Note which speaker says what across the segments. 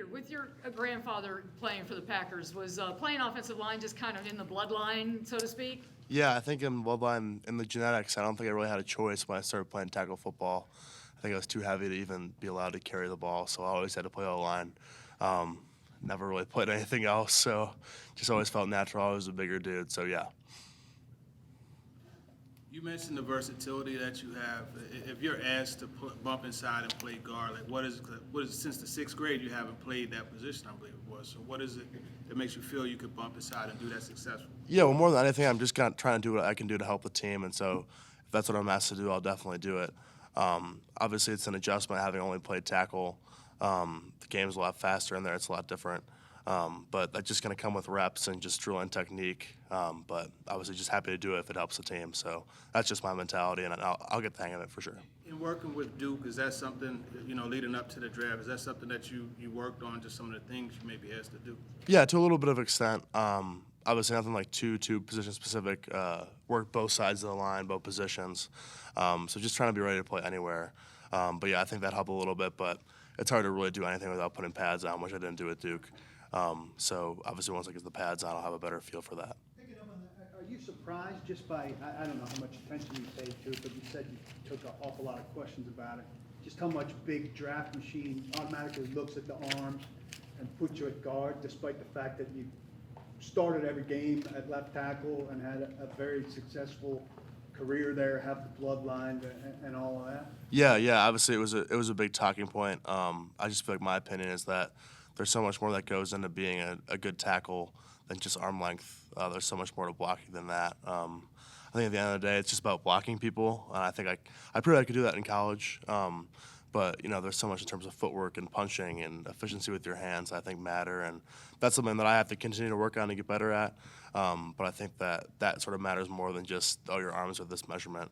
Speaker 1: Peter, with your grandfather playing for the Packers, was playing offensive line just kind of in the bloodline, so to speak?
Speaker 2: Yeah, I think in bloodline, in the genetics, I don't think I really had a choice when I started playing tackle football. I think I was too heavy to even be allowed to carry the ball, so I always had to play O-line. Never really played anything else, so just always felt natural. I was a bigger dude, so yeah.
Speaker 3: You mentioned the versatility that you have. If you're asked to bump inside and play guard, like what is since the sixth grade you haven't played that position, I believe it was. So what is it that makes you feel you could bump inside and do that successfully?
Speaker 2: Yeah, well, more than anything, I'm just kind of trying to do what I can do to help the team, and so if that's what I'm asked to do, I'll definitely do it. Obviously, it's an adjustment having only played tackle. The game's a lot faster in there. It's a lot different. But that's just going to come with reps and just drilling technique. But obviously just happy to do it if it helps the team. So that's just my mentality, and I'll get the hang of it for sure.
Speaker 3: In working with Duke, is that something, leading up to the draft, is that something that you worked on, just some of the things you may be asked to do?
Speaker 2: Yeah, to a little bit of extent. Obviously nothing like two position specific. Work both sides of the line, both positions. So just trying to be ready to play anywhere. But yeah, I think that helped a little bit, but it's hard to really do anything without putting pads on, which I didn't do at Duke. So obviously once I get the pads on, I'll have a better feel for that.
Speaker 4: Picking up on that, are you surprised just by, I don't know how much attention you paid to it, but you said you took an awful lot of questions about it, just how much big draft machine automatically looks at the arms and puts you at guard, despite the fact that you started every game at left tackle and had a very successful career there, have the bloodline and all of that?
Speaker 2: Yeah. Obviously, it was a big talking point. I just feel like my opinion is that there's so much more that goes into being a good tackle than just arm length. There's so much more to blocking than that. I think at the end of the day, it's just about blocking people. And I think I proved I could do that in college. But there's so much in terms of footwork and punching and efficiency with your hands I think matter, and that's something that I have to continue to work on and get better at. But I think that sort of matters more than just your arms are this measurement.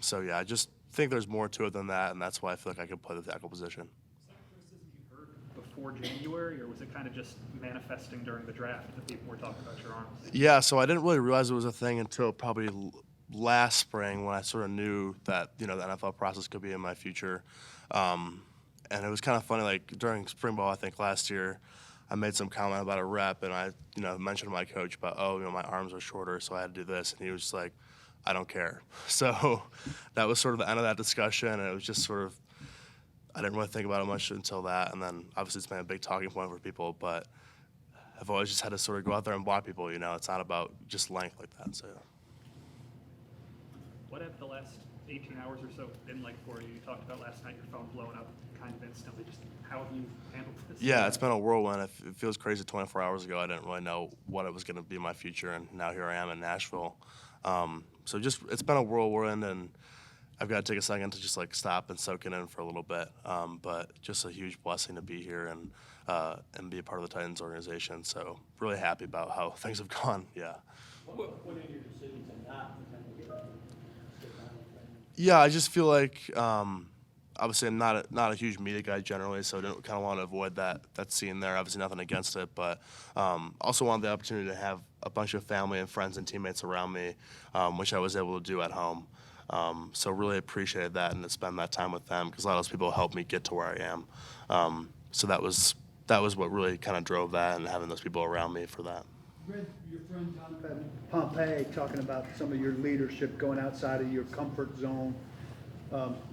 Speaker 2: So yeah, I just think there's more to it than that, and that's why I feel like I could play the tackle position.
Speaker 5: Was that criticism you heard before January, or was it kind of just manifesting during the draft that people were talking about your arms?
Speaker 2: Yeah, so I didn't really realize it was a thing until probably last spring when I sort of knew that the NFL process could be in my future. And it was kind of funny, like during spring ball I think last year, I made some comment about a rep, and I mentioned to my coach about my arms are shorter, so I had to do this, and he was just like, I don't care. So that was sort of the end of that discussion, and it was just sort of, I didn't really think about it much until that, and then obviously it's been a big talking point for people, but I've always just had to sort of go out there and block people. It's not about just length like that. So.
Speaker 5: What have the last 18 hours or so been like for you? You talked about last night your phone blowing up kind of instantly. Just how have you handled this?
Speaker 2: Yeah, it's been a whirlwind. It feels crazy. 24 hours ago, I didn't really know what it was going to be my future, and now here I am in Nashville. So just it's been a whirlwind, and I've got to take a second to just like stop and soak it in for a little bit. But just a huge blessing to be here and be a part of the Titans organization. So really happy about how things have gone. Yeah.
Speaker 6: What are your decisions and not?
Speaker 2: Yeah, I just feel like obviously I'm not a huge media guy generally, so I kind of want to avoid that scene there. Obviously nothing against it, but also wanted the opportunity to have a bunch of family and friends and teammates around me, which I was able to do at home. So really appreciated that and to spend that time with them because a lot of those people helped me get to where I am. So that was what really kind of drove that, and having those people around me for that.
Speaker 4: Read your friend Pompey talking about some of your leadership going outside of your comfort zone.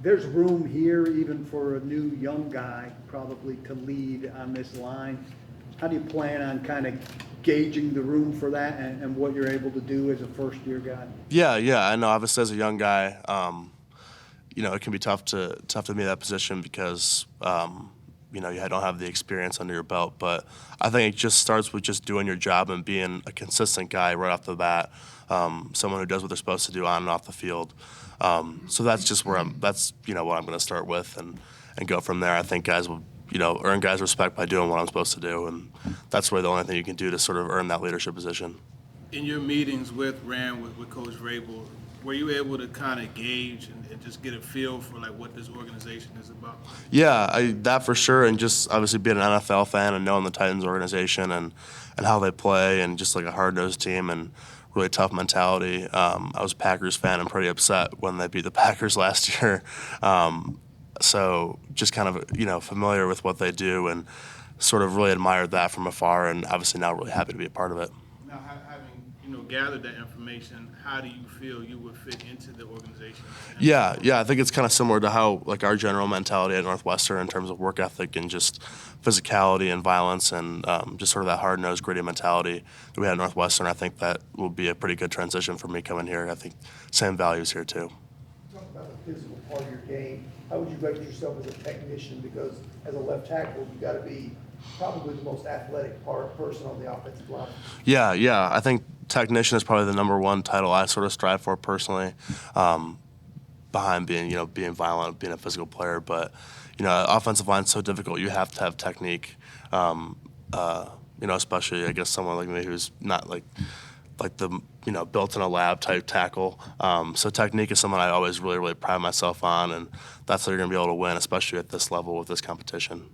Speaker 4: There's room here even for a new young guy probably to lead on this line. How do you plan on kind of gauging the room for that and what you're able to do as a first-year guy?
Speaker 2: Yeah, I know. Obviously, as a young guy, it can be tough to be in that position because you don't have the experience under your belt. But I think it just starts with just doing your job and being a consistent guy right off the bat, someone who does what they're supposed to do on and off the field. So that's just what I'm going to start with and go from there. I think guys will earn guys' respect by doing what I'm supposed to do, and that's really the only thing you can do to sort of earn that leadership position.
Speaker 3: In your meetings with Coach Vrabel, were you able to kind of gauge and just get a feel for like what this organization is about?
Speaker 2: Yeah, that for sure, and just obviously being an NFL fan and knowing the Titans organization and how they play and just like a hard-nosed team and really tough mentality. I was a Packers fan and pretty upset when they beat the Packers last year. So just kind of familiar with what they do and sort of really admired that from afar, and obviously now really happy to be a part of it.
Speaker 3: Now, having gathered that information, how do you feel you would fit into the organization?
Speaker 2: Yeah, I think it's kind of similar to how like our general mentality at Northwestern in terms of work ethic and just physicality and violence and just sort of that hard-nosed, gritty mentality that we had at Northwestern. I think that will be a pretty good transition for me coming here. I think same values here too.
Speaker 7: Talk about the physical part of your game. How would you rate yourself as a technician? Because as a left tackle, you got to be probably the most athletic person on the offensive line.
Speaker 2: Yeah. I think technician is probably the number one title I sort of strive for personally, behind being violent, being a physical player. But offensive line is so difficult. You have to have technique. Especially I guess someone like me who's not like the built in a lab type tackle. So technique is something I always really pride myself on, and that's how you're going to be able to win, especially at this level with this competition.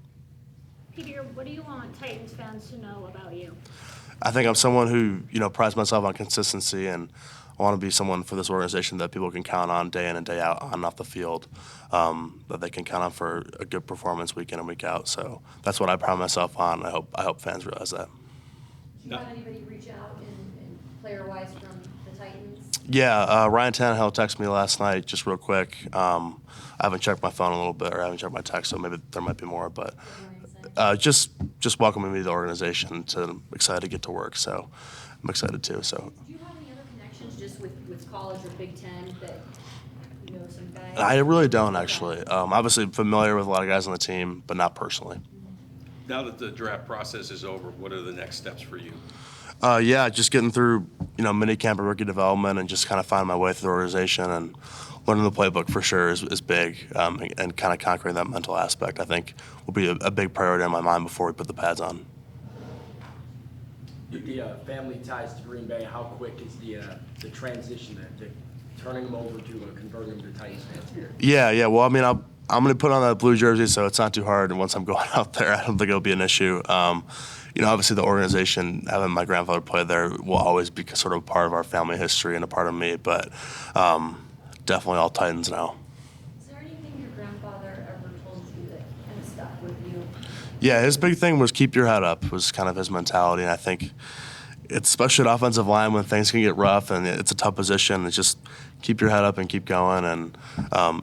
Speaker 8: Peter, what do you want Titans fans to know about you?
Speaker 2: I think I'm someone who prides myself on consistency, and I want to be someone for this organization that people can count on day in and day out, on and off the field, that they can count on for a good performance week in and week out. So that's what I pride myself on. I hope fans realize that.
Speaker 9: Did you have anybody reach out and player-wise from the Titans?
Speaker 2: Yeah, Ryan Tannehill texted me last night just real quick. I haven't checked my phone a little bit, or I haven't checked my text, so maybe there might be more. But just welcoming me to the organization. I'm excited to get to work, so I'm excited too. So.
Speaker 9: Do you have any other connections just with college or Big Ten that you know some guys?
Speaker 2: I really don't actually. Obviously familiar with a lot of guys on the team, but not personally.
Speaker 10: Now that the draft process is over, what are the next steps for you?
Speaker 2: Just getting through mini camp and rookie development, and just kind of finding my way through the organization and learning the playbook for sure is big, and kind of conquering that mental aspect I think will be a big priority in my mind before we put the pads on.
Speaker 11: The family ties to Green Bay, how quick is the transition, the turning them over to converting them to Titans fans here?
Speaker 2: Yeah. Well, I mean, I'm going to put on that blue jersey, so it's not too hard. And once I'm going out there, I don't think it'll be an issue. Obviously the organization, having my grandfather play there, will always be sort of a part of our family history and a part of me. But definitely all Titans now.
Speaker 9: Is there anything your grandfather ever told you that kind of stuck with you?
Speaker 2: Yeah, his big thing was keep your head up, was kind of his mentality. And I think it's especially at offensive line when things can get rough and it's a tough position, it's just keep your head up and keep going. And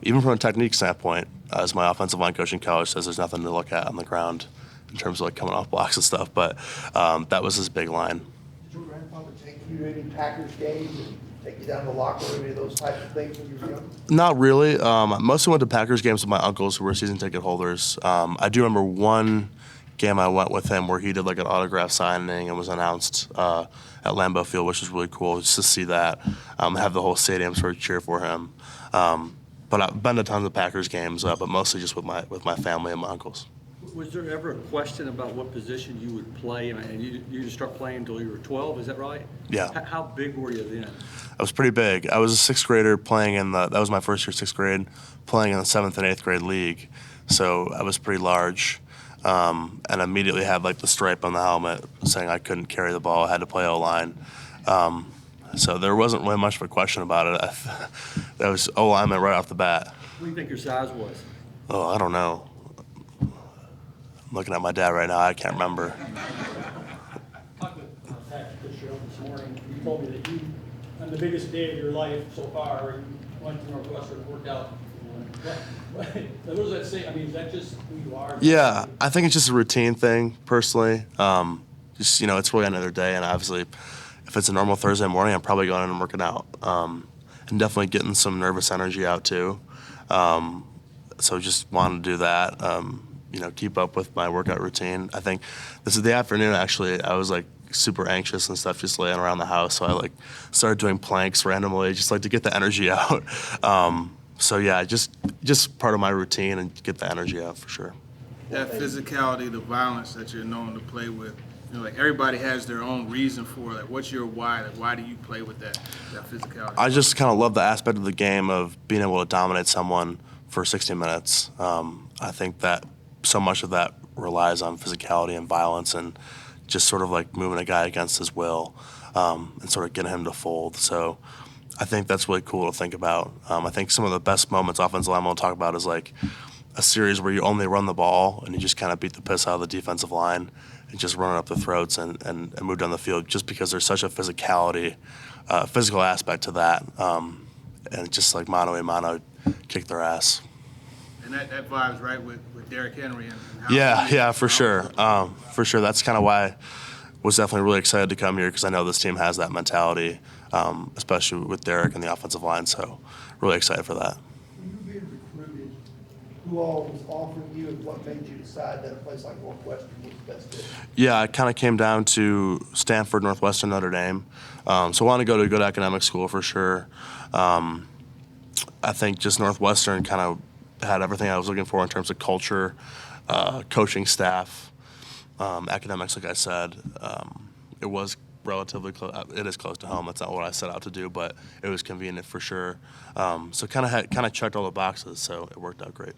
Speaker 2: even from a technique standpoint, as my offensive line coach in college says, there's nothing to look at on the ground in terms of like coming off blocks and stuff. But that was his big line.
Speaker 7: Did your grandfather take you to any Packers games and take you down to the locker room, any of those types of things when you were young?
Speaker 2: Not really. I mostly went to Packers games with my uncles who were season ticket holders. I do remember one game I went with him where he did like an autograph signing and was announced at Lambeau Field, which was really cool just to see that, have the whole stadium sort of cheer for him. But I've been to tons of Packers games, but mostly just with my family and my uncles.
Speaker 6: Was there ever a question about what position you would play, and you didn't start playing until you were 12, is that right?
Speaker 2: Yeah.
Speaker 6: How big were you then?
Speaker 2: I was pretty big. I was a sixth grader playing that was my first year, sixth grade, playing in the 7th and 8th grade league. So I was pretty large, and immediately had like the stripe on the helmet saying I couldn't carry the ball, I had to play O-line. So there wasn't really much of a question about it. That was O-lineman right off the bat.
Speaker 6: What do you think your size was?
Speaker 2: Oh, I don't know. I'm looking at my dad right now. I can't remember.
Speaker 6: Talked with Patrick Fisher this morning. You told me that you, on the biggest day of your life so far, you went to Northwestern and worked out. What does that say? I mean, is that just who you are?
Speaker 2: Yeah, I think it's just a routine thing, personally. It's really another day, and obviously, if it's a normal Thursday morning, I'm probably going in and working out, and definitely getting some nervous energy out too. So just wanted to do that. Keep up with my workout routine. I think this is the afternoon, actually. I was like super anxious and stuff, just laying around the house. So I like started doing planks randomly, just like to get the energy out. So yeah, just part of my routine and get the energy out for sure.
Speaker 3: That physicality, the violence that you're known to play with, like everybody has their own reason for it. Like, what's your why? Like, why do you play with that physicality?
Speaker 2: I just kind of love the aspect of the game of being able to dominate someone for 60 minutes. I think that so much of that relies on physicality and violence and just sort of like moving a guy against his will, and sort of getting him to fold. So I think that's really cool to think about. I think some of the best moments offensive linemen will talk about is like a series where you only run the ball and you just kind of beat the piss out of the defensive line and just run up the throats and move down the field, just because there's such a physicality, physical aspect to that. And just like mano a mano, kick their ass.
Speaker 3: And that vibes right with Derrick Henry and how
Speaker 2: Yeah, for sure. For sure. That's kind of why I was definitely really excited to come here, because I know this team has that mentality, especially with Derrick and the offensive line. So really excited for that.
Speaker 7: When you were being recruited, who all was offering you, and what made you decide that a place like Northwestern was the best fit?
Speaker 2: Yeah, it kind of came down to Stanford, Northwestern, Notre Dame. So I want to go to a good academic school for sure. I think just Northwestern kind of had everything I was looking for in terms of culture, coaching staff, academics, like I said. It was relatively close. It is close to home. That's not what I set out to do, but it was convenient for sure. So kind of checked all the boxes, so it worked out great.